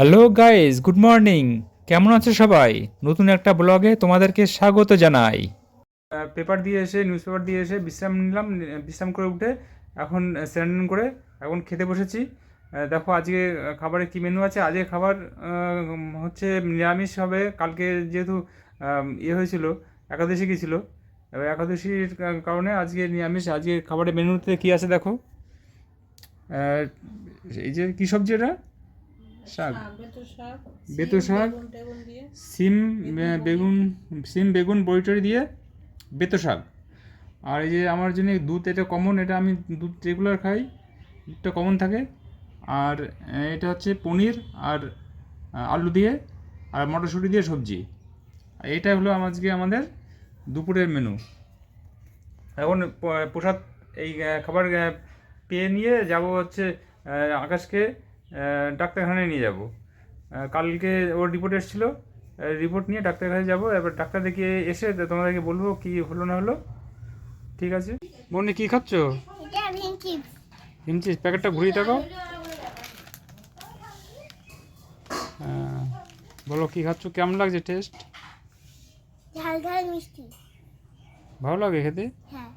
Hello guys, good morning. কেমন আছো সবাই? নতুন একটা ব্লগে তোমাদেরকে স্বাগত জানাই। পেপার দিয়ে এসে নিউজ পেপার দিয়ে এসে বিশ্রাম নিলাম। বিশ্রাম করে উঠে এখন স্নান করে এখন খেতে বসেছি। দেখো আজকে খাবারে কী মেনু আছে। আজকে খাবার হচ্ছে নিরামিষ হবে। কালকে যেহেতু হয়েছিল, একাদশী গেছিল, এবার একাদশীর কারণে আজকে নিরামিষ। আজকে খাবারের মেনুতে কী আছে দেখো। এই যে কী সবজি এটা? শাক, বেতো শাক, সিম, বেগুন, বেগুন বড়ি টড়ি দিয়ে বেতো শাক। আর এই যে আমার জন্য দুধ, এটা কমন, এটা আমি দুধ রেগুলার খাই, দুধটা কমন থাকে। আর এটা হচ্ছে পনির আর আলু দিয়ে আর মটরশুঁটি দিয়ে সবজি। এইটা হলো আজকে আমাদের দুপুরের মেনু। এখন প্রসাদ এই খাবার পেয়ে নিয়ে যাব হচ্ছে আকাশকে ডাক্তারখানায় নিয়ে যাব। কালকে ওর রিপোর্ট এসেছিলো, রিপোর্ট নিয়ে ডাক্তারখানায় যাব। এবার ডাক্তার দেখিয়ে এসে তোমাদেরকে বলবো কি হলো না হলো। ঠিক আছে। বন্নি কী খাচ্ছ? হিমচিস প্যাকেটটা ঘুরিয়ে থাকো। বলো কী খাচ্ছ, কেমন লাগছে টেস্ট? ঝাল ঝাল মিষ্টি। ভালো লাগে খেতে? হ্যাঁ।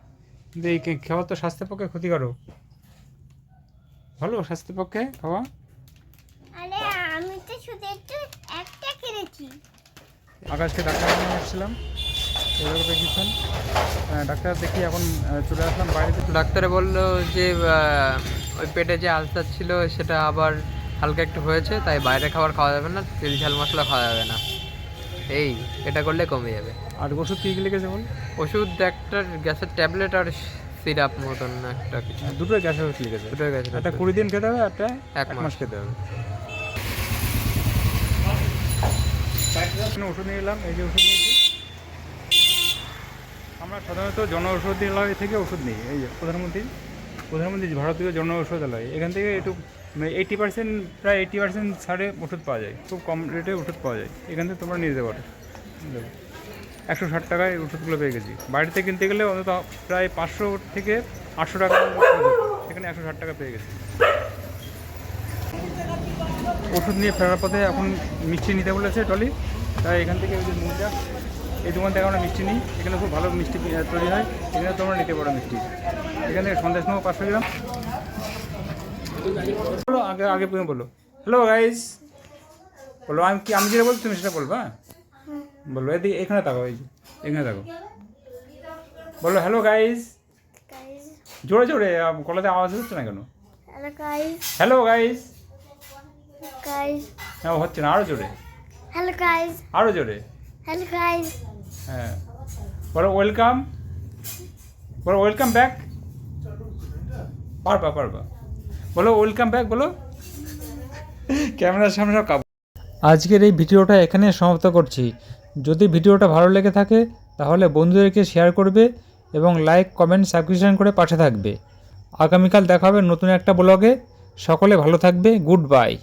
কিন্তু এই খাবার তো স্বাস্থ্যের পক্ষে ক্ষতিকারক। ভালো স্বাস্থ্যের পক্ষে খাওয়া? আরে আমি তো শুধু একটা কিনেছি। আকাশকে ডাক্তারখানায় এসেছিলাম কিছুক্ষণ, ডাক্তার দেখি এখন চলে আসলাম বাইরে। ডাক্তারে বললো যে ওই পেটে যে আলসার ছিল সেটা আবার হালকা একটু হয়েছে, তাই বাইরে খাবার খাওয়া যাবে না, তেল ঝাল মশলা খাওয়া যাবে না। এই এটা করলে কমে যাবে। আর ওষুধ কী লিখেছে বল? ওষুধ একটা গ্যাসের ট্যাবলেট আর সিরাপ মতন একটা কিছু। দুটোই গ্যাসের ওষুধ লিখেছে। দুটোই গ্যাসের একটা ওষুধ। 20 দিন খেতে হবে, একটা এক 1 মাস। মাস খেতে হবে। ওষুধ নিয়ে এলাম, এই যে ওষুধ নিয়েছি। আমরা সাধারণত জন ঔষধালয় থেকে ওষুধ নিই। এই যে প্রধানমন্ত্রী ভারতীয় জন ঔষধালয়, এখান থেকে একটু 80%, প্রায় 80% ছাড়ে ওষুধ পাওয়া যায়। খুব কম রেটে ওষুধ পাওয়া যায়, এখান থেকে তোমরা নিয়ে যেতে পারো। 160 টাকায় ওষুধগুলো পেয়ে গেছি। বাড়িতে কিনতে গেলে অন্তত প্রায় 500 থেকে 800 টাকা, সেখানে 160 টাকা পেয়ে গেছি। ওষুধ নিয়ে ফেরার পথে এখন মিষ্টি নিতে বলেছে টলি, তাই এখান থেকে ওই যে মুজা, এই দোকান থেকে আমরা মিষ্টি নিই। এখানে খুব ভালো মিষ্টি তৈরি হয়, এখানে তোমরা নিতে পারো মিষ্টি। এখান থেকে সন্দেশ নেবো 500 গ্রাম। বলো আগে আগে তুমি বলো হ্যালো গাইজ। বলো আমি যেটা বলছি তুমি সেটা বলবো। হ্যাঁ বলো, এদিকে এখানে থাকো, এই যে এখানে থাকো। বলো হ্যালো গাইজ, জোরে জোরে, গলাতে আওয়াজ হচ্ছে না কেন? Hello guys. Hello guys. Guys. হ্যাঁ হচ্ছে না, আরও জোরে, হ্যালো গাইস। আরও জোরে। Hello guys. হ্যাঁ বলো ওয়েলকাম, বলো ওয়েলকাম ব্যাক। পারবা বলো ওয়েলকাম ব্যাক, বলো। ক্যামেরার সামনে কাব। আজকের এই ভিডিওটা এখানে সমাপ্ত করছি। যদি ভিডিওটা ভালো লেগে থাকে তাহলে বন্ধুদেরকে শেয়ার করবে এবং লাইক, কমেন্ট, সাবস্ক্রিপশন করে পাশে থাকবে। আগামীকাল দেখা হবে নতুন একটা ব্লগে। সকলে ভালো থাকবে। Good bye.